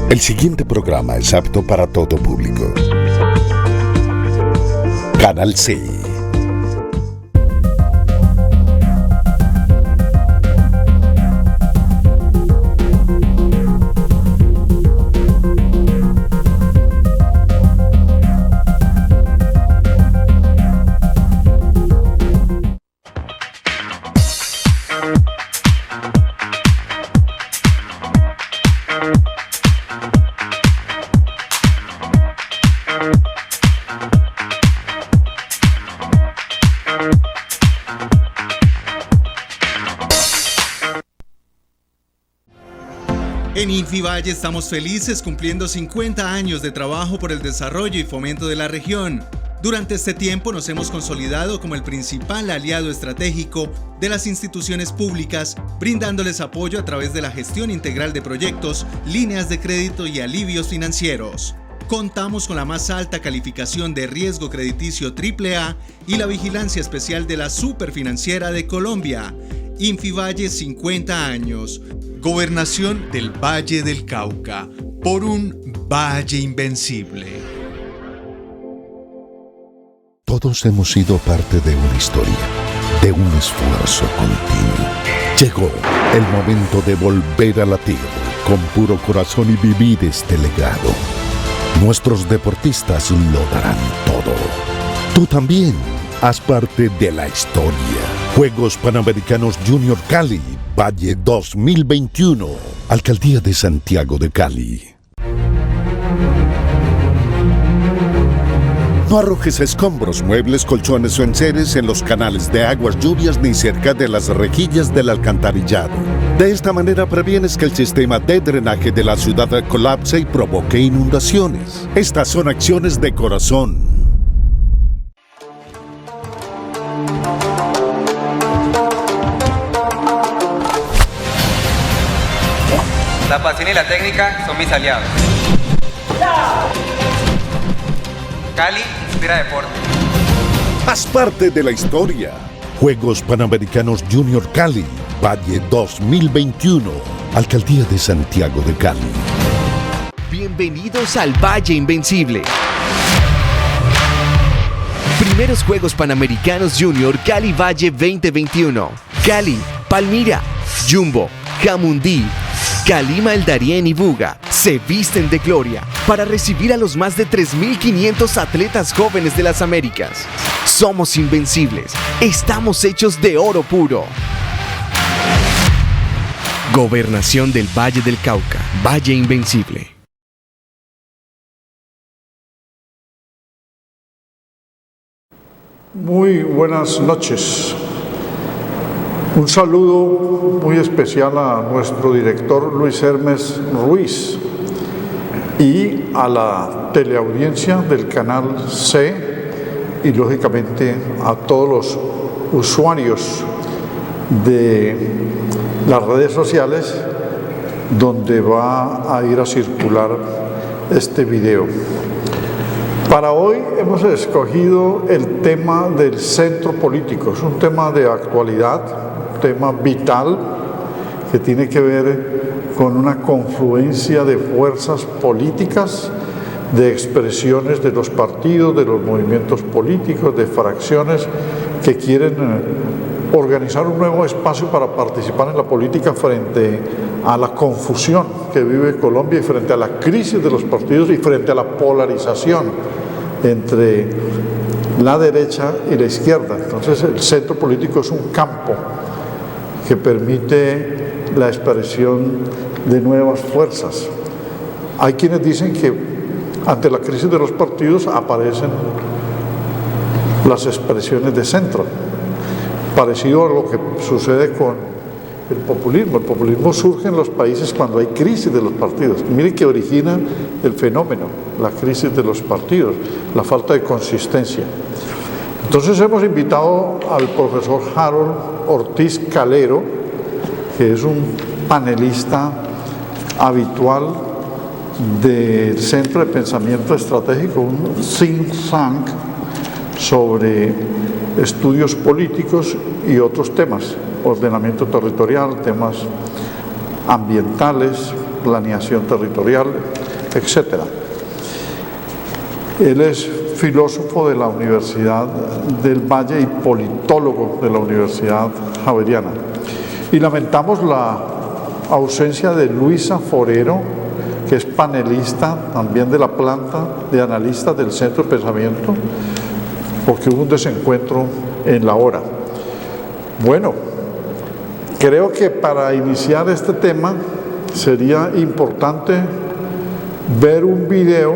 El siguiente programa es apto para todo público. Canal C. En Infivalle estamos felices cumpliendo 50 años de trabajo por el desarrollo y fomento de la región. Durante este tiempo nos hemos consolidado como el principal aliado estratégico de las instituciones públicas, brindándoles apoyo a través de la gestión integral de proyectos, líneas de crédito y alivios financieros. Contamos con la más alta calificación de riesgo crediticio AAA y la vigilancia especial de la Superfinanciera de Colombia. Infivalle 50 años. Gobernación del Valle del Cauca, por un Valle Invencible. Todos hemos sido parte de una historia, de un esfuerzo continuo. Llegó el momento de volver a latir con puro corazón y vivir este legado. Nuestros deportistas lo darán todo. Tú también haz parte de la historia. Juegos Panamericanos Junior Cali, Valle 2021. Alcaldía de Santiago de Cali. No arrojes escombros, muebles, colchones o enseres en los canales de aguas lluvias ni cerca de las rejillas del alcantarillado. De esta manera previenes que el sistema de drenaje de la ciudad colapse y provoque inundaciones. Estas son acciones de corazón. La pasión y la técnica son mis aliados. Cali inspira deporte. Haz parte de la historia. Juegos Panamericanos Junior Cali, Valle 2021. Alcaldía de Santiago de Cali. Bienvenidos al Valle Invencible. Primeros Juegos Panamericanos Junior Cali Valle 2021. Cali, Palmira, Jumbo, Jamundí, Calima, El Darién y Buga se visten de gloria para recibir a los más de 3.500 atletas jóvenes de las Américas. Somos invencibles, estamos hechos de oro puro. Gobernación del Valle del Cauca, Valle Invencible. Muy buenas noches. Un saludo muy especial a nuestro director Luis Hermes Ruiz y a la teleaudiencia del Canal C y lógicamente a todos los usuarios de las redes sociales donde va a ir a circular este video. Para hoy hemos escogido el tema del centro político. Es un tema de actualidad, un tema vital que tiene que ver con una confluencia de fuerzas políticas, de expresiones de los partidos, de los movimientos políticos, de fracciones que quieren organizar un nuevo espacio para participar en la política frente a la confusión que vive Colombia y frente a la crisis de los partidos y frente a la polarización entre la derecha y la izquierda. Entonces el centro político es un campo que permite la expresión de nuevas fuerzas. Hay quienes dicen que ante la crisis de los partidos aparecen las expresiones de centro, parecido a lo que sucede con el populismo. El populismo surge en los países cuando hay crisis de los partidos. Mire que origina el fenómeno, la crisis de los partidos, la falta de consistencia. Entonces hemos invitado al profesor Harold Ortiz Calero, que es un panelista habitual del Centro de Pensamiento Estratégico, un think tank sobre estudios políticos y otros temas, ordenamiento territorial, temas ambientales, planeación territorial, etc. Él es filósofo de la Universidad del Valle y politólogo de la Universidad Javeriana. Y lamentamos la ausencia de Luisa Forero, que es panelista también de la planta de analistas del Centro de Pensamiento, porque hubo un desencuentro en la hora. Bueno, creo que para iniciar este tema sería importante ver un video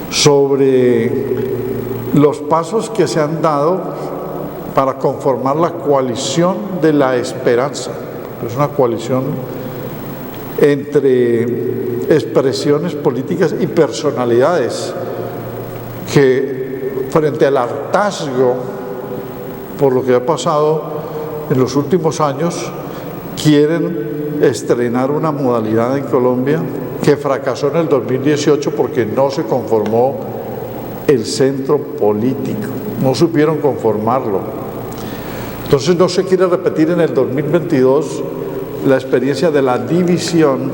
sobre los pasos que se han dado para conformar la coalición de la esperanza. Es una coalición entre expresiones políticas y personalidades que, frente al hartazgo por lo que ha pasado en los últimos años, quieren estrenar una modalidad en Colombia que fracasó en el 2018 porque no se conformó el centro político, no supieron conformarlo. Entonces no se quiere repetir en el 2022 la experiencia de la división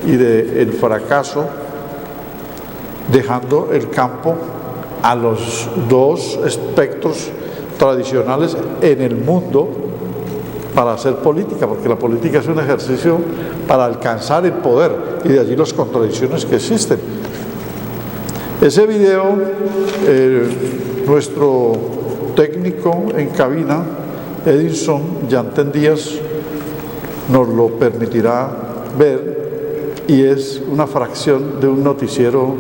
y del fracaso, dejando el campo a los dos espectros tradicionales en el mundo para hacer política, porque la política es un ejercicio para alcanzar el poder, y de allí las contradicciones que existen. Ese video, nuestro técnico en cabina, Edinson Yantén Díaz, nos lo permitirá ver, y es una fracción de un noticiero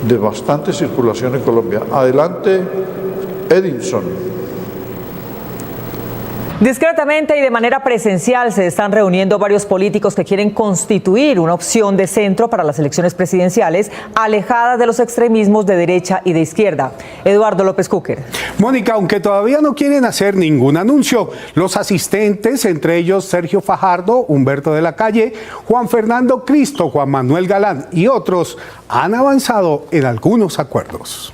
de bastante circulación en Colombia. Adelante, Edinson. Discretamente y de manera presencial se están reuniendo varios políticos que quieren constituir una opción de centro para las elecciones presidenciales, alejada de los extremismos de derecha y de izquierda. Eduardo López Cúquer. Mónica, aunque todavía no quieren hacer ningún anuncio, los asistentes, entre ellos Sergio Fajardo, Humberto de la Calle, Juan Fernando Cristo, Juan Manuel Galán y otros, han avanzado en algunos acuerdos.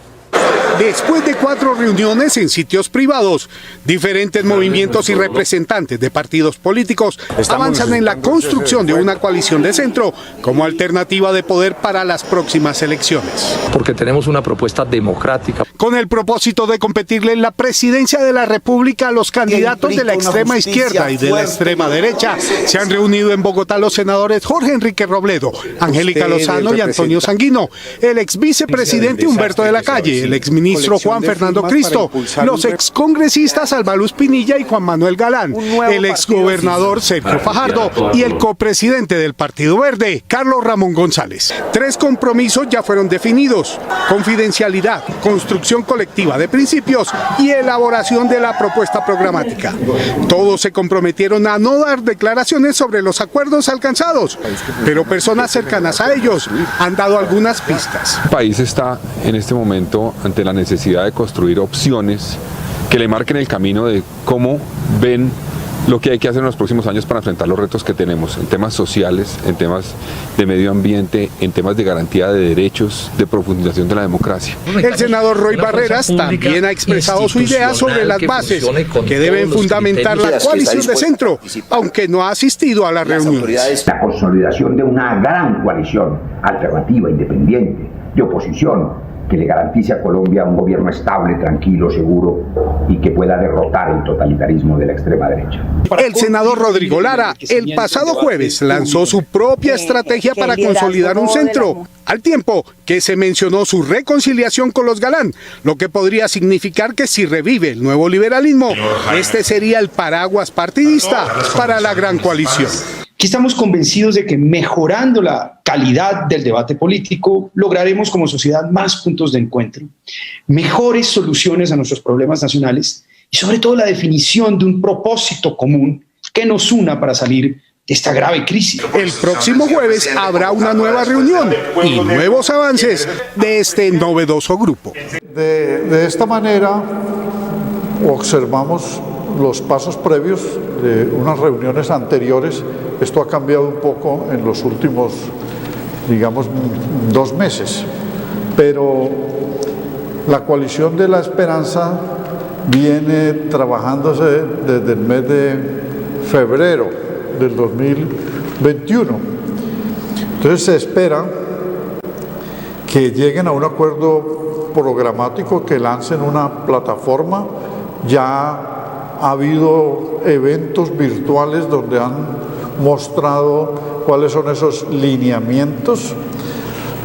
Después de 4 reuniones en sitios privados, diferentes movimientos y representantes de partidos políticos avanzan en la construcción de una coalición de centro como alternativa de poder para las próximas elecciones. Porque tenemos una propuesta democrática. Con el propósito de competirle en la presidencia de la República a los candidatos de la extrema izquierda y de la extrema derecha, se han reunido en Bogotá los senadores Jorge Enrique Robledo, Angélica Lozano y Antonio Sanguino, el ex vicepresidente Humberto de la Calle, el ex ministro Juan Fernando Cristo, los excongresistas Alba Luz Pinilla y Juan Manuel Galán, el exgobernador Sergio Fajardo y el copresidente del Partido Verde, Carlos Ramón González. 3 compromisos ya fueron definidos: confidencialidad, construcción colectiva de principios y elaboración de la propuesta programática. Todos se comprometieron a no dar declaraciones sobre los acuerdos alcanzados, pero personas cercanas a ellos han dado algunas pistas. El país está en este momento ante la necesidad de construir opciones que le marquen el camino de cómo ven lo que hay que hacer en los próximos años para enfrentar los retos que tenemos en temas sociales, en temas de medio ambiente, en temas de garantía de derechos, de profundización de la democracia. El senador Roy Barreras también ha expresado su idea sobre las bases que deben fundamentar la coalición de centro, aunque no ha asistido a las reuniones. La consolidación de una gran coalición alternativa, independiente, de oposición, que le garantice a Colombia un gobierno estable, tranquilo, seguro y que pueda derrotar el totalitarismo de la extrema derecha. El senador Rodrigo Lara el pasado jueves lanzó su propia estrategia para consolidar un centro, al tiempo que se mencionó su reconciliación con los Galán, lo que podría significar que si revive el nuevo liberalismo, este sería el paraguas partidista para la gran coalición. Aquí estamos convencidos de que mejorando la calidad del debate político lograremos como sociedad más puntos de encuentro, mejores soluciones a nuestros problemas nacionales y sobre todo la definición de un propósito común que nos una para salir de esta grave crisis. El próximo jueves habrá una nueva reunión y nuevos avances de este novedoso grupo. De esta manera observamos los pasos previos de unas reuniones anteriores. Esto ha cambiado un poco en los últimos, digamos, 2 meses, pero la coalición de la esperanza viene trabajándose desde el mes de febrero del 2022 2021. Entonces se espera que lleguen a un acuerdo programático, que lancen una plataforma. Ya ha habido eventos virtuales donde han mostrado cuáles son esos lineamientos,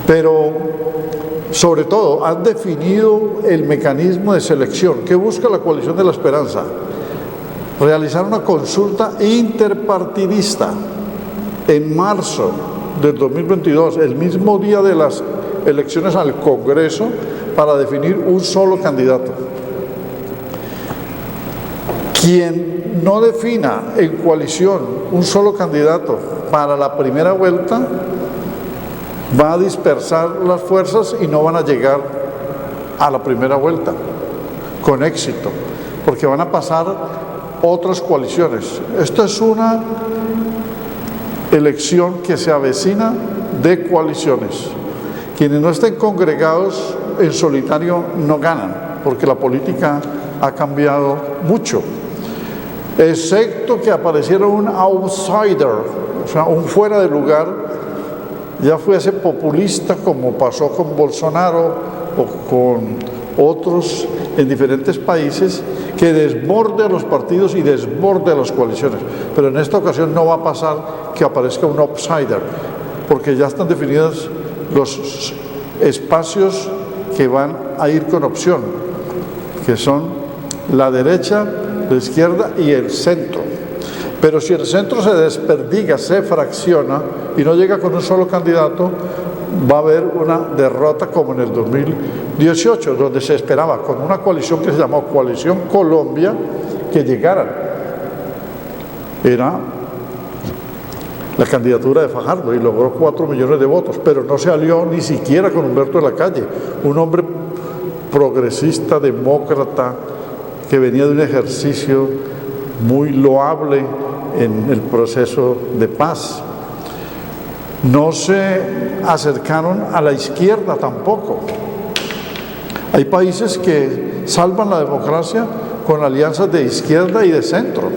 pero sobre todo han definido el mecanismo de selección. ¿Qué busca la Coalición de la Esperanza? Realizar una consulta interpartidista en marzo del 2022, el mismo día de las elecciones al Congreso, para definir un solo candidato. Quien no defina en coalición un solo candidato para la primera vuelta va a dispersar las fuerzas y no van a llegar a la primera vuelta con éxito, porque van a pasar otras coaliciones. Esta es una elección que se avecina de coaliciones. Quienes no estén congregados en solitario no ganan, porque la política ha cambiado mucho, excepto que apareciera un outsider, o sea, un fuera de lugar, ya fuese populista como pasó con Bolsonaro o con otros en diferentes países, que desborde a los partidos y desborde a las coaliciones. Pero en esta ocasión no va a pasar que aparezca un outsider, porque ya están definidos los espacios que van a ir con opción, que son la derecha, la izquierda y el centro. Pero si el centro se desperdiga, se fracciona y no llega con un solo candidato, va a haber una derrota como en el 2018, donde se esperaba con una coalición que se llamó Coalición Colombia que llegaran. Era la candidatura de Fajardo y logró 4 millones de votos, pero no se alió ni siquiera con Humberto de la Calle, un hombre progresista, demócrata, que venía de un ejercicio muy loable en el proceso de paz. No se acercaron a la izquierda tampoco. Hay países que salvan la democracia con alianzas de izquierda y de centro,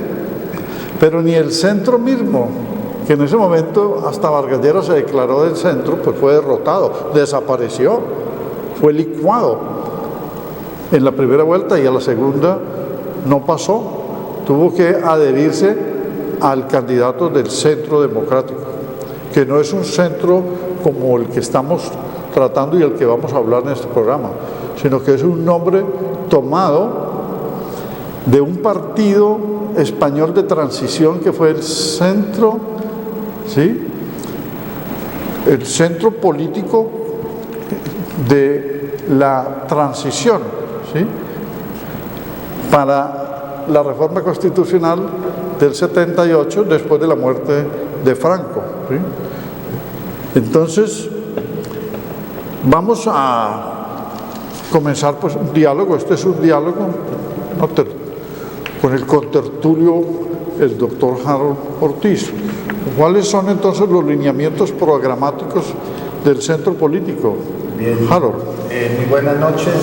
pero ni el centro mismo, que en ese momento hasta Vargas Lleras se declaró del centro, pues fue derrotado, desapareció, fue licuado en la primera vuelta y a la segunda no pasó. Tuvo que adherirse al candidato del Centro Democrático, que no es un centro como el que estamos tratando y el que vamos a hablar en este programa, sino que es un nombre tomado de un partido español de transición que fue el centro, ¿sí?, el centro político de la transición, ¿sí?, para la reforma constitucional del 78, después de la muerte de Franco, ¿sí? Entonces, vamos a comenzar pues un diálogo. Este es un diálogo con el contertulio, el doctor Harold Ortiz. ¿Cuáles son entonces los lineamientos programáticos del centro político? Bien. Harold. Muy buenas noches,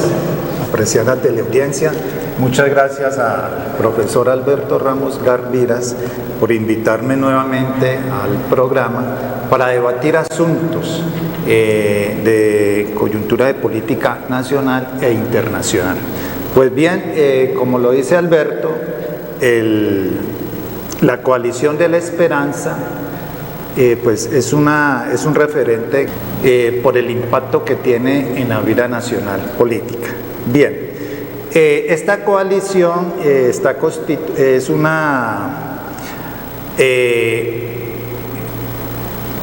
apreciada teleaudiencia. Muchas gracias al profesor Alberto Ramos Garviras por invitarme nuevamente al programa para debatir asuntos de coyuntura de política nacional e internacional. Pues bien, como lo dice Alberto, la Coalición de la Esperanza pues es un referente por el impacto que tiene en la vida nacional política. Bien. Esta coalición es una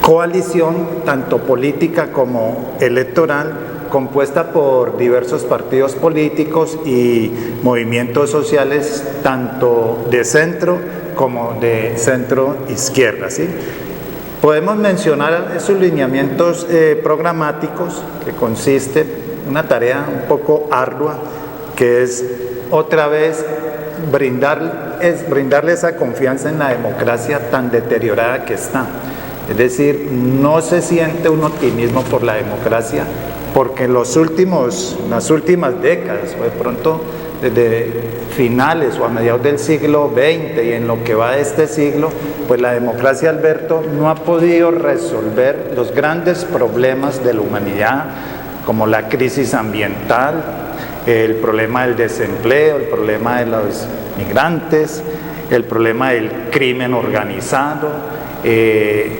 coalición tanto política como electoral, compuesta por diversos partidos políticos y movimientos sociales, tanto de centro como de centro izquierda, ¿sí? Podemos mencionar esos lineamientos programáticos, que consiste en una tarea un poco ardua, que es otra vez brindarle esa confianza en la democracia tan deteriorada que está. Es decir, no se siente un optimismo por la democracia, porque en las últimas décadas, o de pronto desde finales o a mediados del siglo XX y en lo que va de este siglo, pues la democracia, Alberto, no ha podido resolver los grandes problemas de la humanidad, como la crisis ambiental, el problema del desempleo, el problema de los migrantes, el problema del crimen organizado,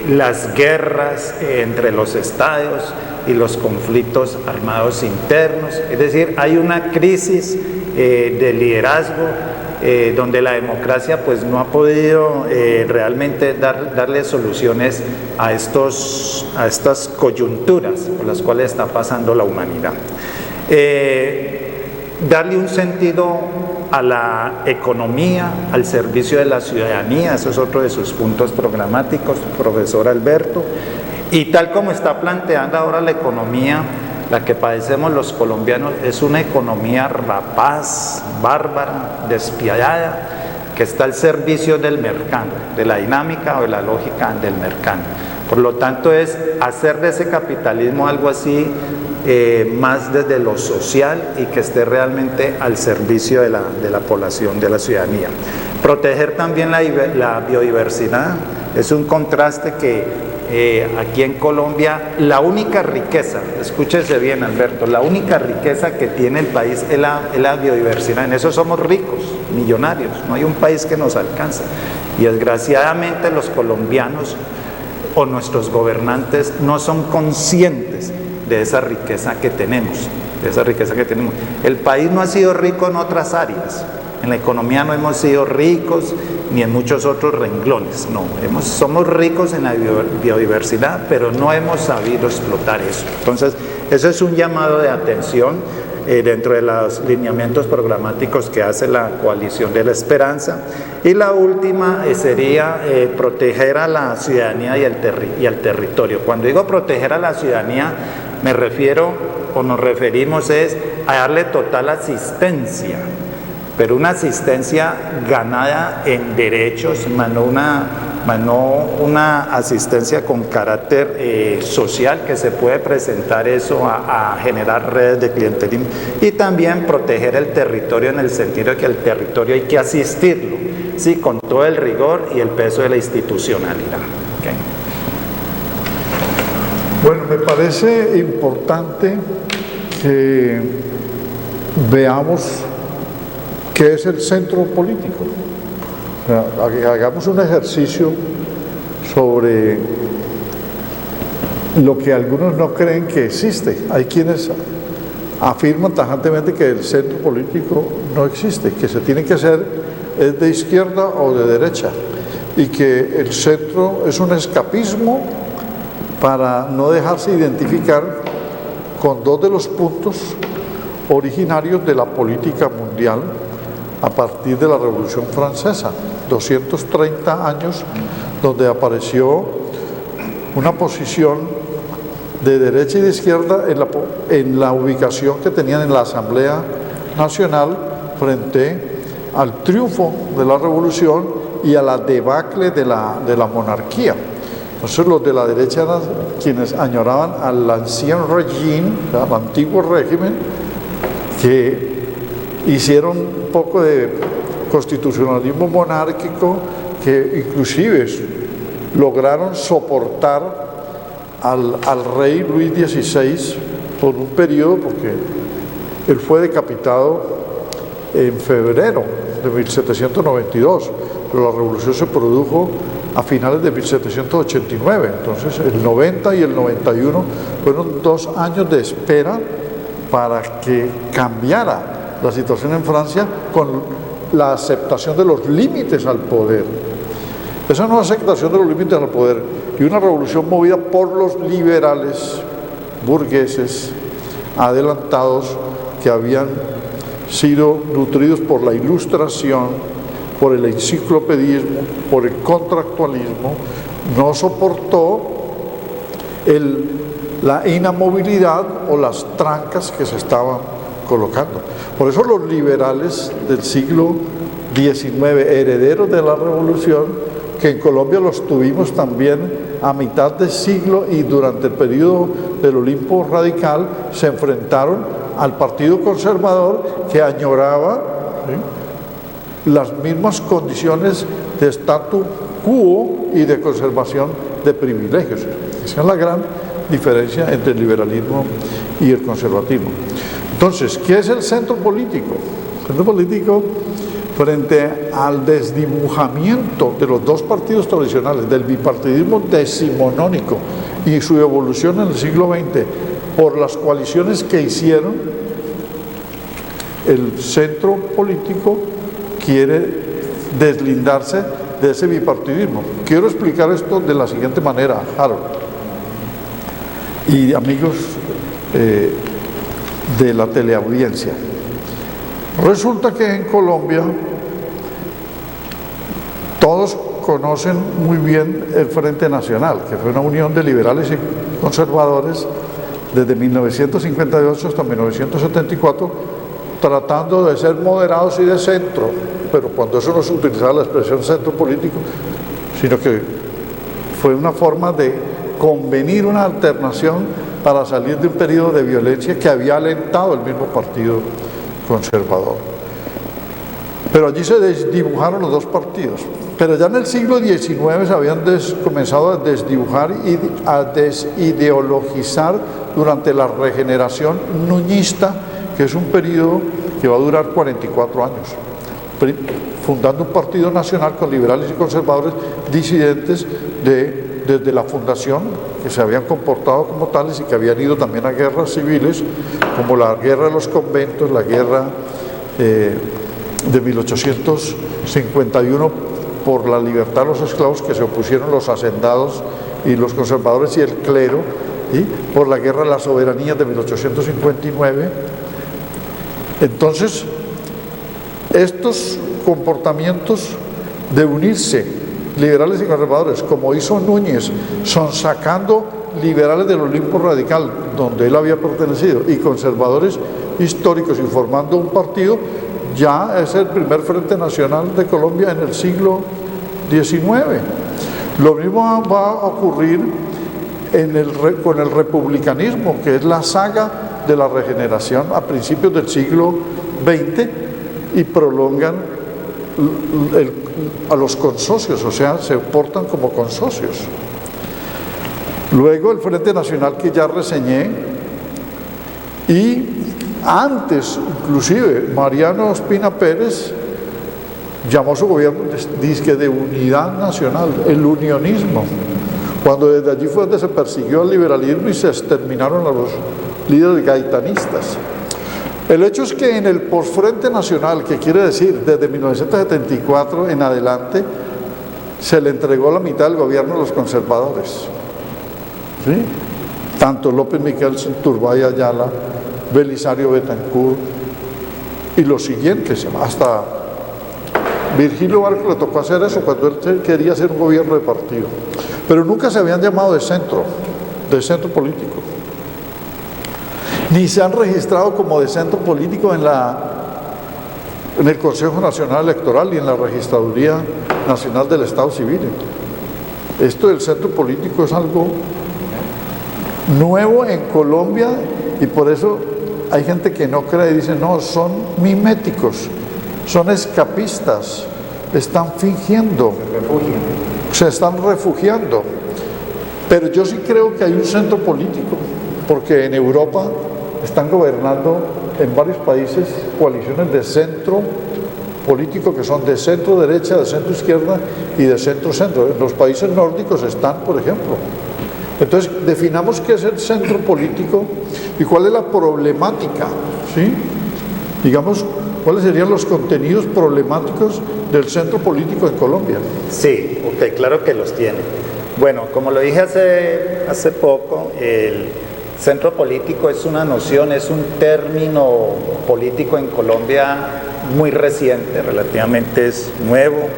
las guerras entre los estados y los conflictos armados internos. Es decir, hay una crisis de liderazgo donde la democracia pues no ha podido realmente darle soluciones a estas coyunturas por las cuales está pasando la humanidad. Darle un sentido a la economía, al servicio de la ciudadanía, eso es otro de sus puntos programáticos, profesor Alberto, y tal como está planteando ahora la economía, la que padecemos los colombianos, es una economía rapaz, bárbara, despiadada, que está al servicio del mercado, de la dinámica o de la lógica del mercado. Por lo tanto, es hacer de ese capitalismo algo así, más desde lo social y que esté realmente al servicio de la población, de la ciudadanía. Proteger también la biodiversidad, es un contraste que aquí en Colombia la única riqueza, escúchese bien Alberto, la única riqueza que tiene el país es la biodiversidad. En eso somos ricos, millonarios, no hay un país que nos alcance, y desgraciadamente los colombianos o nuestros gobernantes no son conscientes de esa riqueza que tenemos, El país no ha sido rico en otras áreas, en la economía no hemos sido ricos, ni en muchos otros renglones, no, somos ricos en la biodiversidad, pero no hemos sabido explotar eso. Entonces, eso es un llamado de atención dentro de los lineamientos programáticos que hace la Coalición de la Esperanza. Y la última sería proteger a la ciudadanía y al territorio. Cuando digo proteger a la ciudadanía, me refiero, o nos referimos a darle total asistencia, pero una asistencia ganada en derechos, más no una asistencia con carácter social, que se puede presentar eso a generar redes de clientelismo. Y también proteger el territorio en el sentido de que el territorio hay que asistirlo, ¿sí?, con todo el rigor y el peso de la institucionalidad. ¿Okay? Bueno, me parece importante que veamos qué es el centro político. O sea, hagamos un ejercicio sobre lo que algunos no creen que existe. Hay quienes afirman tajantemente que el centro político no existe, que se tiene que hacer es de izquierda o de derecha, y que el centro es un escapismo para no dejarse identificar con dos de los puntos originarios de la política mundial a partir de la Revolución Francesa, 230 años donde apareció una posición de derecha y de izquierda en la ubicación que tenían en la Asamblea Nacional frente al triunfo de la Revolución y a la debacle de la monarquía. Entonces los de la derecha eran quienes añoraban al ancien régime, al antiguo régimen, que hicieron un poco de constitucionalismo monárquico, que inclusive lograron soportar al rey Luis XVI por un periodo, porque él fue decapitado en febrero de 1792, pero la revolución se produjo a finales de 1789, entonces el 90 y el 91 fueron 2 años de espera para que cambiara la situación en Francia con la aceptación de los límites al poder. Esa no aceptación de los límites al poder y una revolución movida por los liberales burgueses adelantados que habían sido nutridos por la ilustración, por el enciclopedismo, por el contractualismo, no soportó la inamovilidad o las trancas que se estaban colocando. Por eso los liberales del siglo XIX, herederos de la revolución, que en Colombia los tuvimos también a mitad de siglo y durante el periodo del Olimpo radical, se enfrentaron al Partido Conservador, que añoraba ¿sí?, las mismas condiciones de statu quo y de conservación de privilegios. Esa es la gran diferencia entre el liberalismo y el conservatismo. Entonces, ¿qué es el centro político? El centro político, frente al desdibujamiento de los dos partidos tradicionales, del bipartidismo decimonónico y su evolución en el siglo XX por las coaliciones que hicieron, el centro político quiere deslindarse de ese bipartidismo. Quiero explicar esto de la siguiente manera, Harold y amigos de la teleaudiencia. Resulta que en Colombia todos conocen muy bien el Frente Nacional, que fue una unión de liberales y conservadores desde 1958 hasta 1974, tratando de ser moderados y de centro, pero cuando eso no se utilizaba la expresión centro político, sino que fue una forma de convenir una alternación para salir de un periodo de violencia que había alentado el mismo partido conservador. Pero allí se desdibujaron los dos partidos. Pero ya en el siglo XIX se habían comenzado a desdibujar y a desideologizar durante la regeneración nuñista, que es un periodo que va a durar 44 años, fundando un partido nacional con liberales y conservadores disidentes desde la fundación, que se habían comportado como tales y que habían ido también a guerras civiles, como la guerra de los conventos, la guerra de 1851 por la libertad de los esclavos, que se opusieron los hacendados y los conservadores y el clero, ¿sí?, por la guerra de la soberanía de 1859. Entonces, estos comportamientos de unirse liberales y conservadores, como hizo Núñez, sonsacando liberales del Olimpo Radical, donde él había pertenecido, y conservadores históricos, y formando un partido, ya es el primer Frente Nacional de Colombia en el siglo XIX. Lo mismo va a ocurrir con el republicanismo, que es la saga de la regeneración a principios del siglo XX, y prolongan a los consocios, o sea, se portan como consocios. Luego el Frente Nacional que ya reseñé, y antes inclusive Mariano Ospina Pérez llamó a su gobierno disque de unidad nacional, el unionismo, cuando desde allí fue donde se persiguió al liberalismo y se exterminaron a los líderes gaitanistas. El hecho es que en el posfrente nacional, que quiere decir desde 1974 en adelante, se le entregó la mitad del gobierno a los conservadores, ¿sí?, tanto López Michelsen, Turbay Ayala, Belisario Betancourt y los siguientes, hasta Virgilio Barco le tocó hacer eso cuando él quería hacer un gobierno de partido, pero nunca se habían llamado de centro político, ni se han registrado como de centro político en el Consejo Nacional Electoral y en la Registraduría Nacional del Estado Civil. Esto del centro político es algo nuevo en Colombia, y por eso hay gente que no cree y dice, no, son miméticos, son escapistas, están fingiendo, se están refugiando. Pero yo sí creo que hay un centro político, porque en Europa están gobernando en varios países coaliciones de centro político que son de centro derecha, de centro izquierda y de centro centro. En los países nórdicos están, por ejemplo. Entonces, definamos qué es el centro político y cuál es la problemática, ¿sí? Digamos, cuáles serían los contenidos problemáticos del centro político en Colombia. Sí, ok, claro que los tiene. Bueno, como lo dije hace poco, el centro político es una noción, es un término político en Colombia muy reciente, relativamente es nuevo.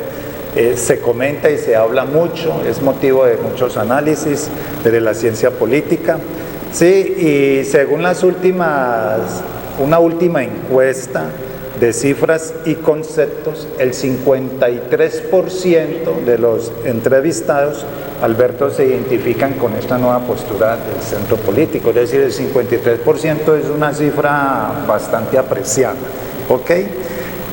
Se comenta y se habla mucho, es motivo de muchos análisis de la ciencia política. Sí, y según una última encuesta de cifras y conceptos, el 53% de los entrevistados, Alberto, se identifican con esta nueva postura del centro político, es decir, el 53% es una cifra bastante apreciada, ¿ok?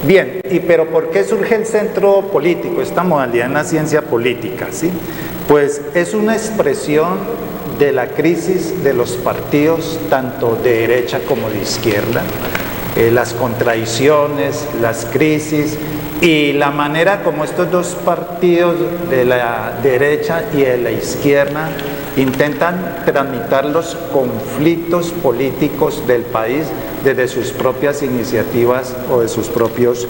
Bien, pero ¿por qué surge el centro político, esta modalidad en la ciencia política? ¿Sí? Pues es una expresión de la crisis de los partidos, tanto de derecha como de izquierda, las contradicciones, las crisis y la manera como estos dos partidos de la derecha y de la izquierda intentan tramitar los conflictos políticos del país desde sus propias iniciativas o de sus propios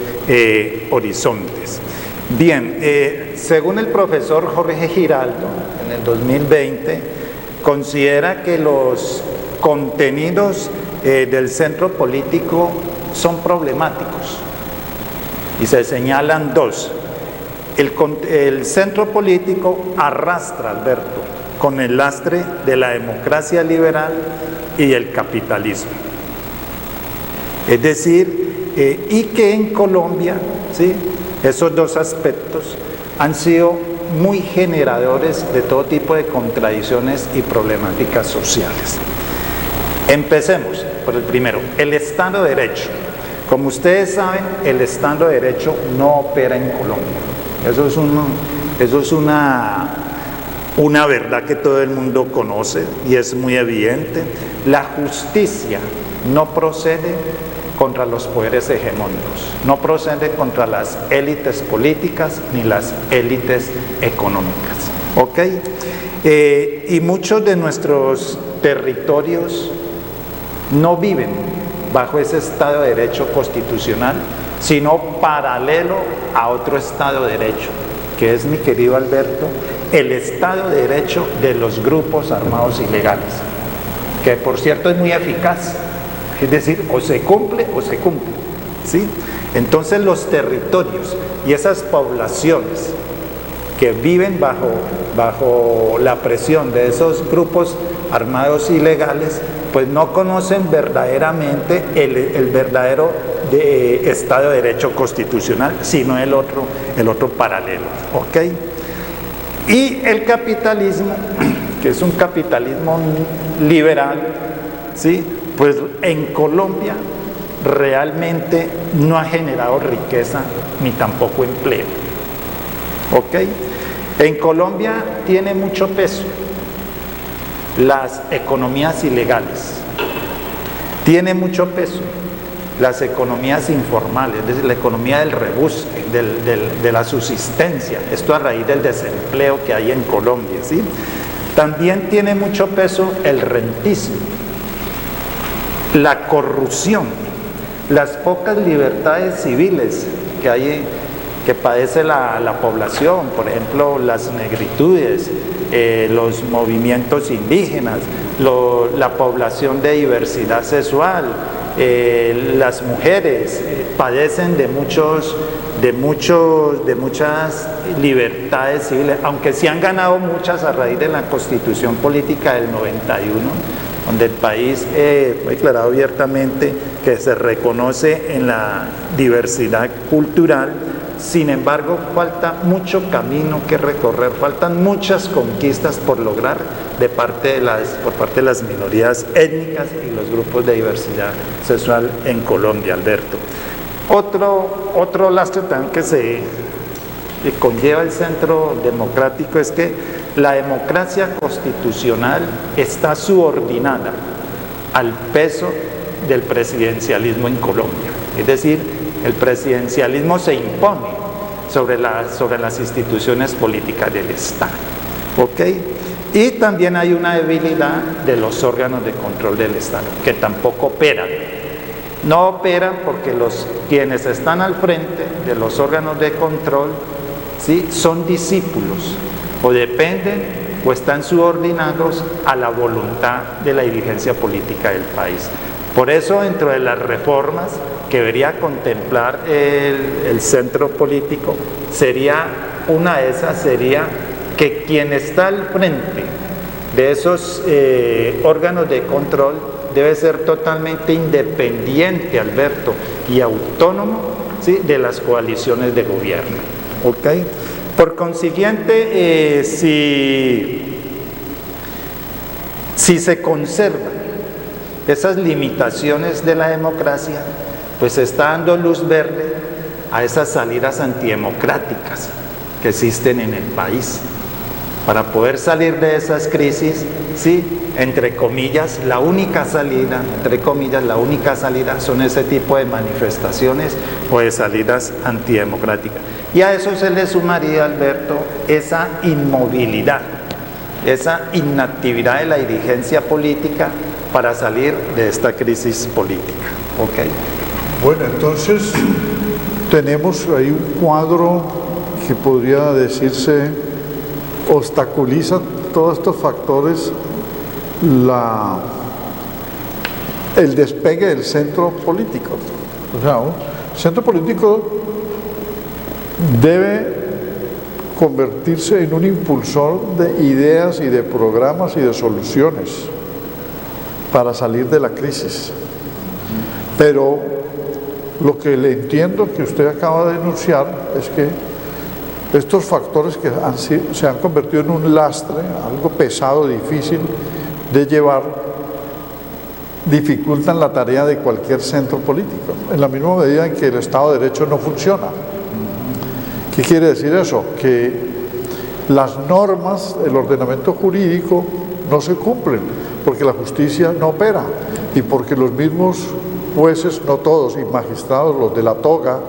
horizontes. Bien, según el profesor Jorge Giraldo, en el 2020, considera que los contenidos del centro político son problemáticos y se señalan dos. El centro político arrastra, Alberto, con el lastre de la democracia liberal y el capitalismo. Es decir, y que en Colombia, ¿sí?, esos dos aspectos han sido muy generadores de todo tipo de contradicciones y problemáticas sociales. Empecemos por el primero, el Estado de Derecho. Como ustedes saben, el Estado de Derecho no opera en Colombia. Eso es una verdad que todo el mundo conoce y es muy evidente. La justicia no procede contra los poderes hegemónicos, no procede contra las élites políticas ni las élites económicas. ¿Ok? Y muchos de nuestros territorios no viven bajo ese Estado de Derecho constitucional, sino paralelo a otro Estado de Derecho, que es, mi querido Alberto, el Estado de Derecho de los grupos armados ilegales, que por cierto es muy eficaz, es decir, o se cumple o se cumple, ¿sí? Entonces los territorios y esas poblaciones que viven bajo la presión de esos grupos armados ilegales, pues no conocen verdaderamente el verdadero Estado de Derecho constitucional, sino el otro paralelo, ¿ok? Y el capitalismo, que es un capitalismo liberal, ¿sí?, pues en Colombia realmente no ha generado riqueza ni tampoco empleo, ¿ok? En Colombia tiene mucho peso las economías ilegales, tiene mucho peso las economías informales, es decir, la economía del rebusque, de la subsistencia, esto a raíz del desempleo que hay en Colombia, ¿sí? También tiene mucho peso el rentismo, la corrupción, las pocas libertades civiles que hay, que padece la población, por ejemplo, las negritudes, los movimientos indígenas, la población de diversidad sexual, las mujeres padecen de muchas libertades civiles, aunque sí han ganado muchas a raíz de la Constitución Política del 91, donde el país ha declarado abiertamente que se reconoce en la diversidad cultural. Sin embargo, falta mucho camino que recorrer, faltan muchas conquistas por lograr por parte de las minorías étnicas y los grupos de diversidad sexual en Colombia, Alberto. Otro lastre también que conlleva el centro democrático es que la democracia constitucional está subordinada al peso del presidencialismo en Colombia. Es decir, el presidencialismo se impone sobre las instituciones políticas del Estado, ¿ok? Y también hay una debilidad de los órganos de control del Estado, que tampoco operan. No operan porque quienes están al frente de los órganos de control, ¿sí?, son discípulos, o dependen o están subordinados a la voluntad de la dirigencia política del país. Por eso, dentro de las reformas que debería contemplar el centro político, una de esas sería que quien está al frente de esos órganos de control debe ser totalmente independiente, Alberto, y autónomo, ¿sí?, de las coaliciones de gobierno, ¿ok? Por consiguiente, si se conservan esas limitaciones de la democracia, pues se está dando luz verde a esas salidas antidemocráticas que existen en el país. Para poder salir de esas crisis, sí, entre comillas, la única salida son ese tipo de manifestaciones o de salidas antidemocráticas. Y a eso se le sumaría, Alberto, esa inmovilidad, esa inactividad de la dirigencia política para salir de esta crisis política. ¿Okay? Bueno, entonces tenemos ahí un cuadro que podría decirse obstaculiza todos estos factores el despegue del centro político. O sea, el centro político debe convertirse en un impulsor de ideas y de programas y de soluciones para salir de la crisis. Pero lo que le entiendo que usted acaba de denunciar es que estos factores que se han convertido en un lastre, algo pesado, difícil de llevar, dificultan la tarea de cualquier centro político, en la misma medida en que el Estado de Derecho no funciona. ¿Qué quiere decir eso? Que las normas del ordenamiento jurídico no se cumplen, porque la justicia no opera y porque los mismos jueces, no todos, y magistrados, los de la toga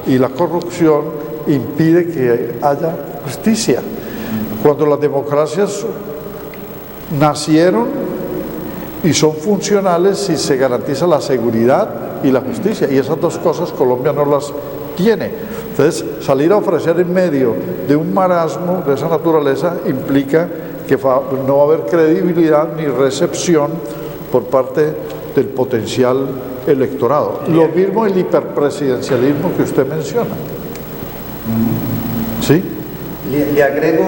y la corrupción, impide que haya justicia. Cuando las democracias nacieron y son funcionales si se garantiza la seguridad y la justicia, y esas dos cosas Colombia no las tiene. Entonces, salir a ofrecer en medio de un marasmo de esa naturaleza implica que no va a haber credibilidad ni recepción por parte del potencial electorado. Lo mismo el hiperpresidencialismo que usted menciona. ¿Sí? Le agrego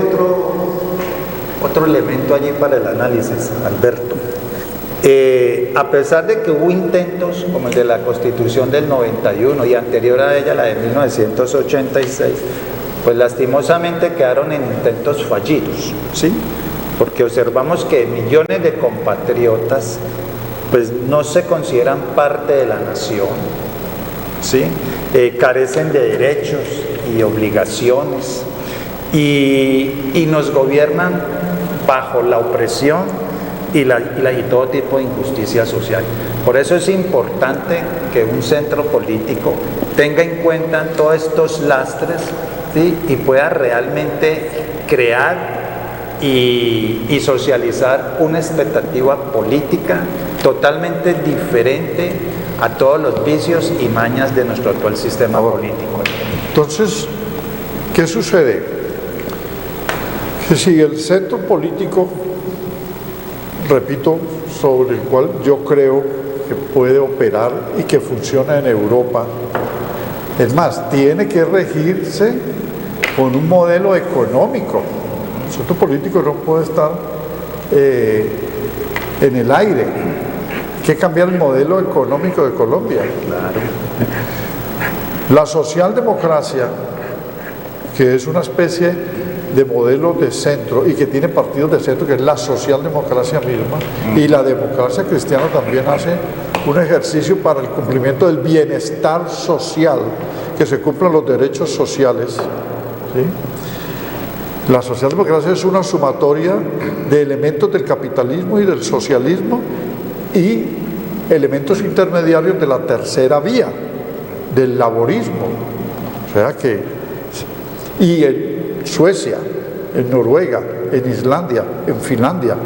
otro elemento allí para el análisis, Alberto. A pesar de que hubo intentos como el de la Constitución del 91 y anterior a ella la de 1986, pues lastimosamente quedaron en intentos fallidos, ¿sí? Porque observamos que millones de compatriotas pues no se consideran parte de la nación, ¿sí? Carecen de derechos y obligaciones y nos gobiernan bajo la opresión y todo tipo de injusticia social. Por eso es importante que un centro político tenga en cuenta todos estos lastres, ¿sí? Y pueda realmente crear y socializar una expectativa política totalmente diferente a todos los vicios y mañas de nuestro actual sistema político. Entonces, ¿qué sucede? Que si el centro político, repito, sobre el cual yo creo que puede operar y que funciona en Europa, es más, tiene que regirse con un modelo económico. El centro político no puede estar en el aire. Hay que cambiar el modelo económico de Colombia. Claro. La socialdemocracia, que es una especie de modelo de centro y que tiene partidos de centro, que es la socialdemocracia misma, y la democracia cristiana también hace un ejercicio para el cumplimiento del bienestar social, que se cumplan los derechos sociales, ¿sí? La socialdemocracia es una sumatoria de elementos del capitalismo y del socialismo y elementos intermediarios de la tercera vía, del laborismo. O sea que, y en Suecia, en Noruega, en Islandia, en Finlandia,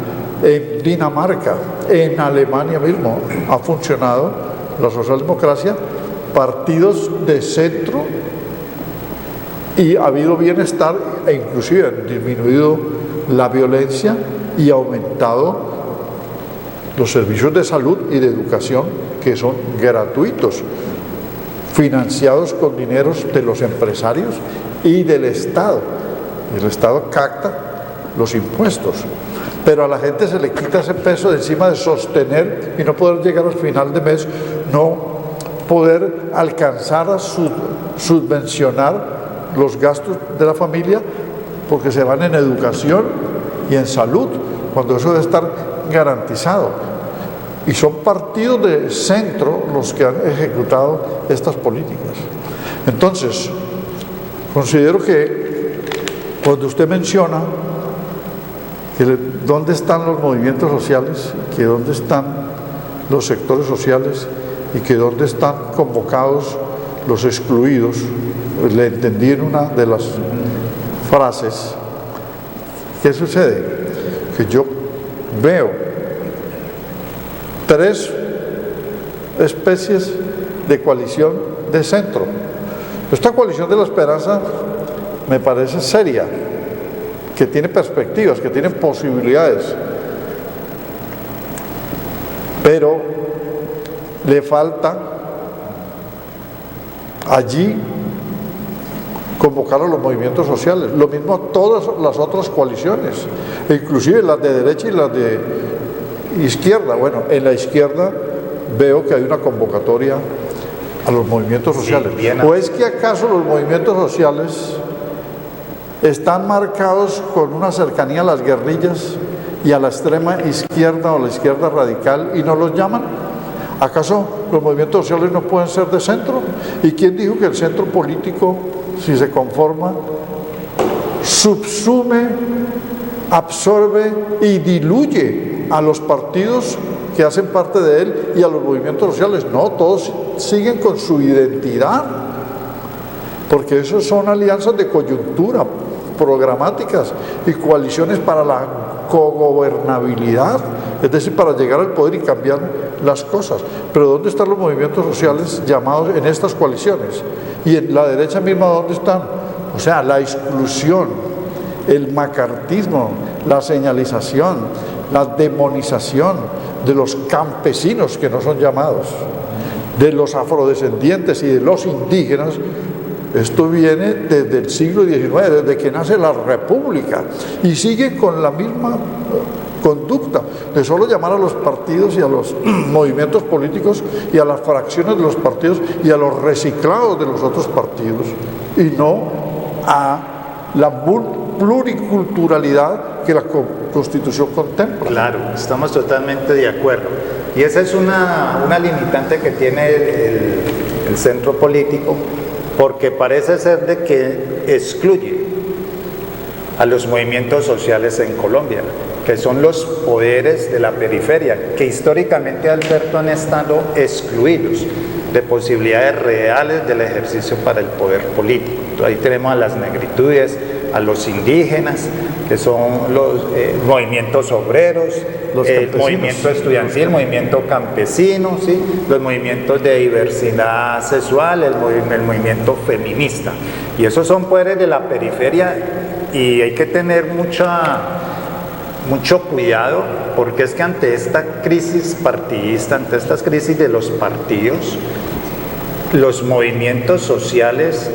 en Dinamarca, en Alemania mismo ha funcionado la socialdemocracia, partidos de centro, y ha habido bienestar e inclusive han disminuido la violencia y aumentado los servicios de salud y de educación, que son gratuitos, financiados con dineros de los empresarios y del Estado. El Estado capta los impuestos, pero a la gente se le quita ese peso de encima de sostener y no poder llegar al final de mes, no poder alcanzar a subvencionar los gastos de la familia, porque se van en educación y en salud, cuando eso debe estar garantizado. Y son partidos de centro los que han ejecutado estas políticas. Entonces, considero que cuando usted menciona que dónde están los movimientos sociales, que dónde están los sectores sociales y que dónde están convocados los excluidos, pues le entendí en una de las frases. ¿Qué sucede? Que yo veo 3 especies de coalición de centro. Esta coalición de la esperanza me parece seria, que tiene perspectivas, que tiene posibilidades, pero le falta allí convocar a los movimientos sociales, lo mismo a todas las otras coaliciones, e inclusive las de derecha y las de izquierda. Bueno, en la izquierda veo que hay una convocatoria a los movimientos sociales. Sí, ¿o es que acaso los movimientos sociales están marcados con una cercanía a las guerrillas y a la extrema izquierda o la izquierda radical y no los llaman? ¿Acaso los movimientos sociales no pueden ser de centro? ¿Y quién dijo que el centro político, si se conforma, subsume, absorbe y diluye a los partidos que hacen parte de él y a los movimientos sociales? No, todos siguen con su identidad, porque eso son alianzas de coyuntura, programáticas y coaliciones para la cogobernabilidad, es decir, para llegar al poder y cambiar las cosas. Pero ¿dónde están los movimientos sociales llamados en estas coaliciones? Y en la derecha misma, ¿dónde están? O sea, la exclusión, el macartismo, la señalización, la demonización de los campesinos que no son llamados, de los afrodescendientes y de los indígenas. Esto viene desde el siglo XIX, desde que nace la República, y sigue con la misma conducta de solo llamar a los partidos y a los movimientos políticos y a las fracciones de los partidos y a los reciclados de los otros partidos, y no a la pluriculturalidad que la Constitución contempla. Claro, estamos totalmente de acuerdo. Y esa es una limitante que tiene el centro político, porque parece ser de que excluye a los movimientos sociales en Colombia, que son los poderes de la periferia, que históricamente, Alberto, han estado excluidos de posibilidades reales del ejercicio para el poder político. Entonces, ahí tenemos a las negritudes, a los indígenas, que son los movimientos obreros, el movimiento estudiantil, el movimiento campesino, ¿sí? Los movimientos de diversidad sexual, el movimiento feminista. Y esos son poderes de la periferia y hay que tener mucho cuidado, porque es que ante esta crisis partidista, ante estas crisis de los partidos, los movimientos sociales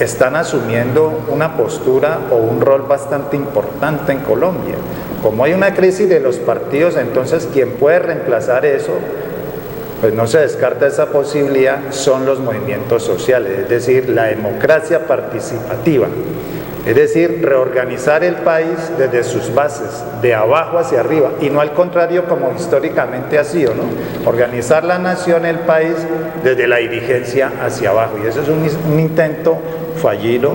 están asumiendo una postura o un rol bastante importante en Colombia. Como hay una crisis de los partidos, entonces quien puede reemplazar eso, pues no se descarta esa posibilidad, son los movimientos sociales, es decir, la democracia participativa. Es decir, reorganizar el país desde sus bases, de abajo hacia arriba, y no al contrario como históricamente ha sido, ¿no? Organizar la nación, el país, desde la dirigencia hacia abajo. Y eso es un intento fallido,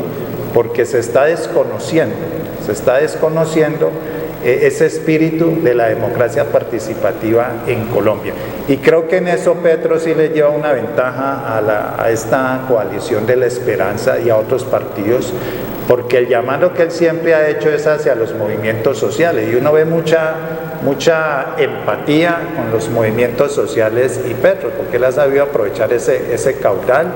porque se está desconociendo ese espíritu de la democracia participativa en Colombia. Y creo que en eso Petro sí le lleva una ventaja a esta coalición de la esperanza y a otros partidos, porque el llamado que él siempre ha hecho es hacia los movimientos sociales, y uno ve mucha empatía con los movimientos sociales y Petro, porque él ha sabido aprovechar ese caudal,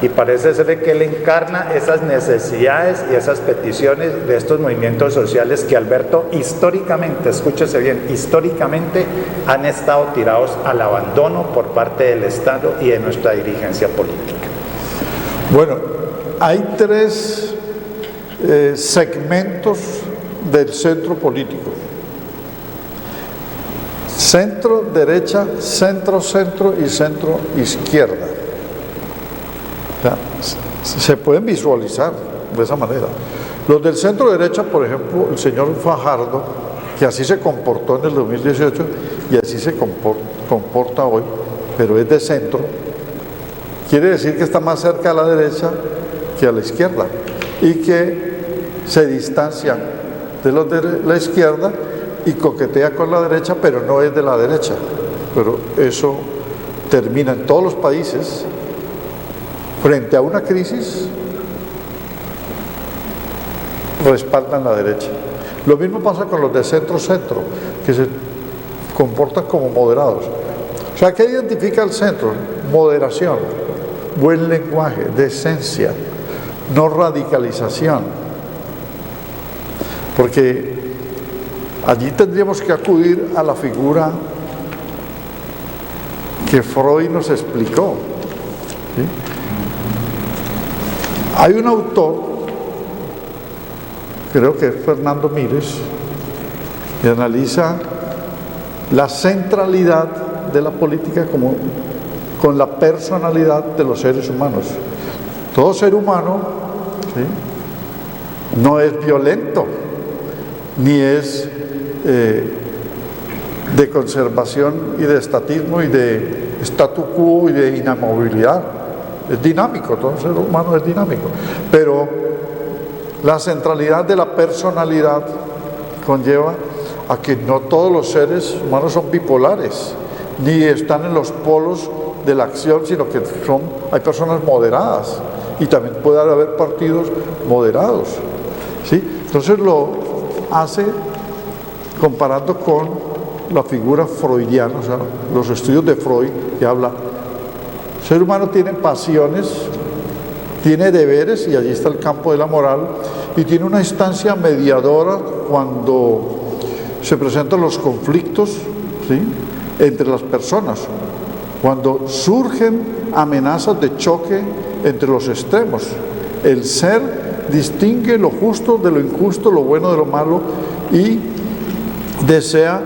y parece ser que él encarna esas necesidades y esas peticiones de estos movimientos sociales que, Alberto, históricamente, escúchese bien, históricamente han estado tirados al abandono por parte del Estado y de nuestra dirigencia política. Bueno, hay 3 segmentos del centro político: centro derecha, centro centro y centro izquierda. O sea, se pueden visualizar de esa manera. Los del centro derecha, por ejemplo, el señor Fajardo, que así se comportó en el 2018 y así se comporta hoy, pero es de centro, quiere decir que está más cerca a la derecha que a la izquierda y que se distancian de los de la izquierda y coquetea con la derecha, pero no es de la derecha. Pero eso termina en todos los países frente a una crisis, respaldan la derecha. Lo mismo pasa con los de centro-centro, que se comportan como moderados. O sea, ¿qué identifica el centro? Moderación, buen lenguaje, decencia, no radicalización. Porque allí tendríamos que acudir a la figura que Freud nos explicó. ¿Sí? Hay un autor, creo que es Fernando Mírez, que analiza la centralidad de la política como con la personalidad de los seres humanos. Todo ser humano, ¿sí?, no es violento, ni es de conservación y de estatismo y de statu quo y de inamovilidad. Es dinámico, todo ser humano es dinámico. Pero la centralidad de la personalidad conlleva a que no todos los seres humanos son bipolares, ni están en los polos de la acción, sino que hay personas moderadas y también puede haber partidos moderados, ¿sí? Entonces lo hace comparando con la figura freudiana, o sea, los estudios de Freud, que habla, el ser humano tiene pasiones, tiene deberes, y allí está el campo de la moral, y tiene una instancia mediadora cuando se presentan los conflictos, ¿sí?, entre las personas, cuando surgen amenazas de choque entre los extremos. El ser distingue lo justo de lo injusto, lo bueno de lo malo, y desea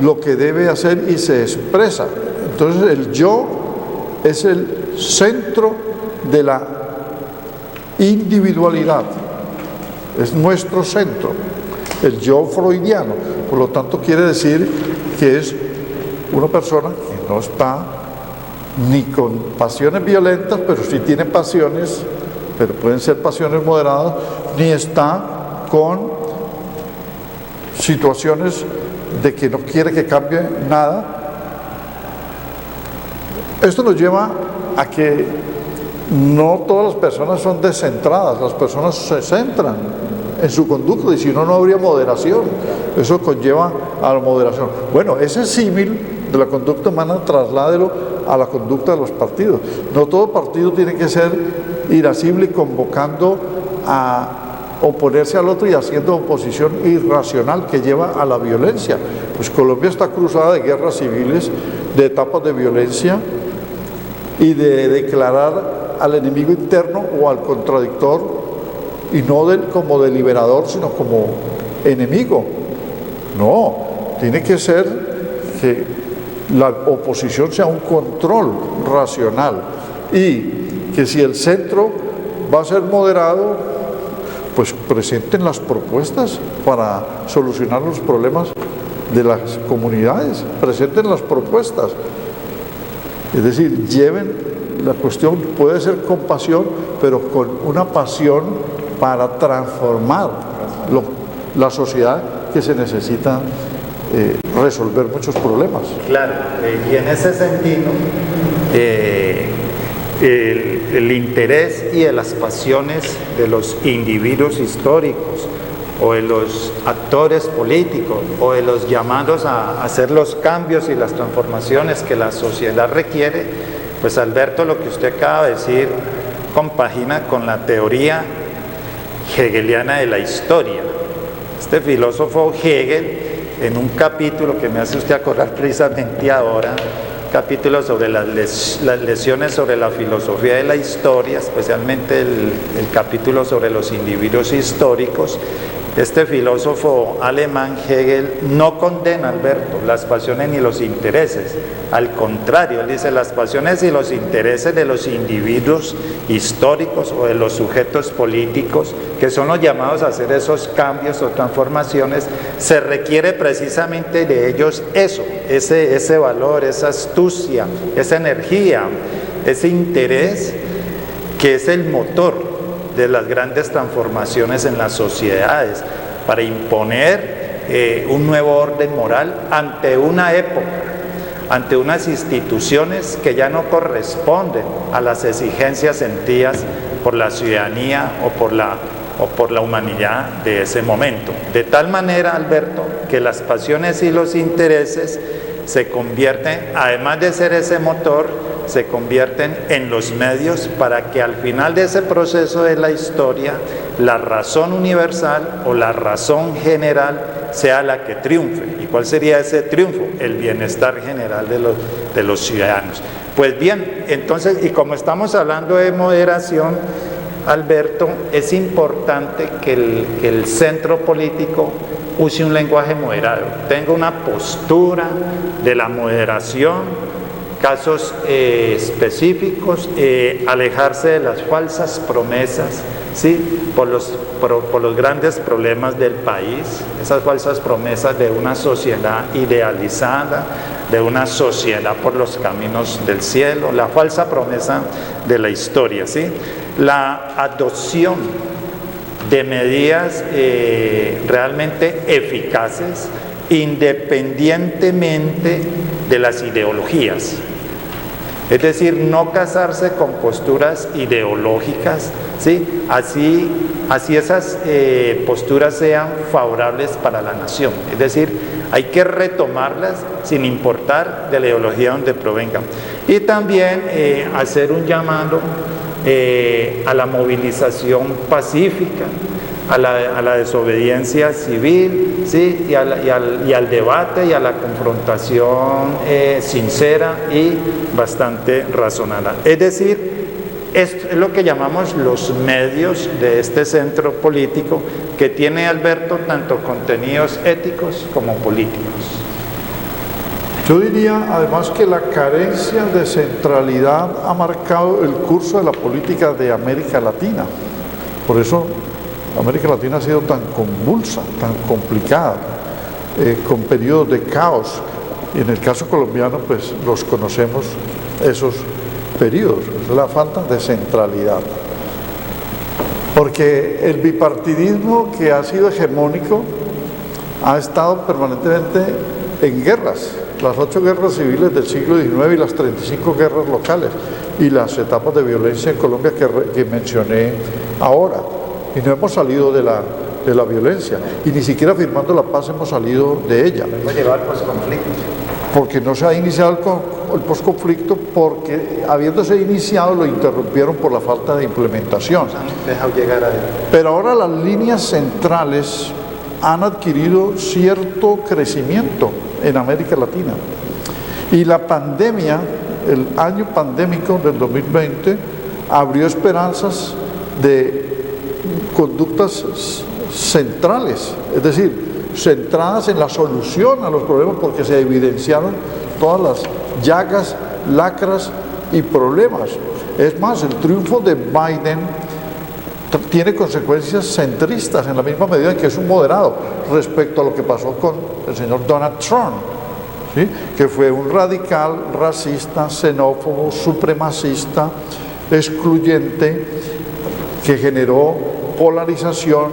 lo que debe hacer y se expresa. Entonces el yo es el centro de la individualidad, es nuestro centro, el yo freudiano. Por lo tanto quiere decir que es una persona que no está ni con pasiones violentas, pero sí tiene pasiones, pero pueden ser pasiones moderadas, ni está con situaciones de que no quiere que cambie nada. Esto nos lleva a que no todas las personas son descentradas, las personas se centran en su conducta, y si no, no habría moderación. Eso conlleva a la moderación. Bueno, ese símil de la conducta humana, trasládelo a la conducta de los partidos. No todo partido tiene que ser irascible y convocando a oponerse al otro y haciendo oposición irracional que lleva a la violencia. Pues Colombia está cruzada de guerras civiles, de etapas de violencia y de declarar al enemigo interno o al contradictor, y no como deliberador, sino como enemigo. No, tiene que ser que la oposición sea un control racional, y que si el centro va a ser moderado, pues presenten las propuestas para solucionar los problemas de las comunidades, presenten las propuestas, es decir, lleven la cuestión, puede ser con pasión, pero con una pasión para transformar la sociedad, que se necesita resolver muchos problemas. Claro, y en ese sentido, el interés y de las pasiones de los individuos históricos, o de los actores políticos, o de los llamados a hacer los cambios y las transformaciones que la sociedad requiere, pues Alberto, lo que usted acaba de decir compagina con la teoría hegeliana de la historia. Este filósofo Hegel, en un capítulo que me hace usted acordar precisamente ahora, capítulo sobre las lesiones sobre la filosofía de la historia, especialmente el capítulo sobre los individuos históricos, este filósofo alemán Hegel no condena, Alberto, las pasiones ni los intereses. Al contrario, él dice, las pasiones y los intereses de los individuos históricos o de los sujetos políticos, que son los llamados a hacer esos cambios o transformaciones, se requiere precisamente de ellos eso, ese valor, esa astucia, esa energía, ese interés que es el motor de las grandes transformaciones en las sociedades, para imponer un nuevo orden moral ante una época, ante unas instituciones que ya no corresponden a las exigencias sentidas por la ciudadanía o por la humanidad de ese momento. De tal manera, Alberto, que las pasiones y los intereses se convierten, además de ser ese motor, se convierten en los medios para que al final de ese proceso de la historia, la razón universal o la razón general sea la que triunfe. ¿Y cuál sería ese triunfo? El bienestar general de los ciudadanos. Pues bien, entonces, y como estamos hablando de moderación, Alberto, es importante que el centro político use un lenguaje moderado, tenga una postura de la moderación, casos específicos, alejarse de las falsas promesas, ¿sí? por los grandes problemas del país, esas falsas promesas de una sociedad idealizada, de una sociedad por los caminos del cielo, la falsa promesa de la historia, ¿sí? La adopción de medidas realmente eficaces independientemente de las ideologías. Es decir, no casarse con posturas ideológicas, ¿sí? Así esas posturas sean favorables para la nación. Es decir, hay que retomarlas sin importar de la ideología donde provengan. Y también hacer un llamado a la movilización pacífica, a la desobediencia civil, ¿sí? y al debate y a la confrontación sincera y bastante razonada. Es decir, es lo que llamamos los medios de este centro político, que tiene, Alberto, tanto contenidos éticos como políticos. Yo diría además que la carencia de centralidad ha marcado el curso de la política de América Latina. Por eso América Latina ha sido tan convulsa, tan complicada, con periodos de caos. Y en el caso colombiano, pues los conocemos esos periodos, es la falta de centralidad. Porque el bipartidismo que ha sido hegemónico ha estado permanentemente en guerras, las 8 guerras civiles del siglo XIX y las 35 guerras locales y las etapas de violencia en Colombia que mencioné ahora. Y no hemos salido de la violencia, y ni siquiera firmando la paz hemos salido de ella. Hemos llevado al posconflicto. Porque no se ha iniciado el posconflicto, porque habiéndose iniciado lo interrumpieron por la falta de implementación. Dejado llegar a él. Pero ahora las líneas centrales han adquirido cierto crecimiento en América Latina. Y la pandemia, el año pandémico del 2020, abrió esperanzas de conductas centrales, es decir, centradas en la solución a los problemas, porque se evidenciaron todas las llagas, lacras y problemas. Es más, el triunfo de Biden tiene consecuencias centristas en la misma medida en que es un moderado respecto a lo que pasó con el señor Donald Trump, ¿sí? Que fue un radical, racista, xenófobo, supremacista, excluyente, que generó polarización,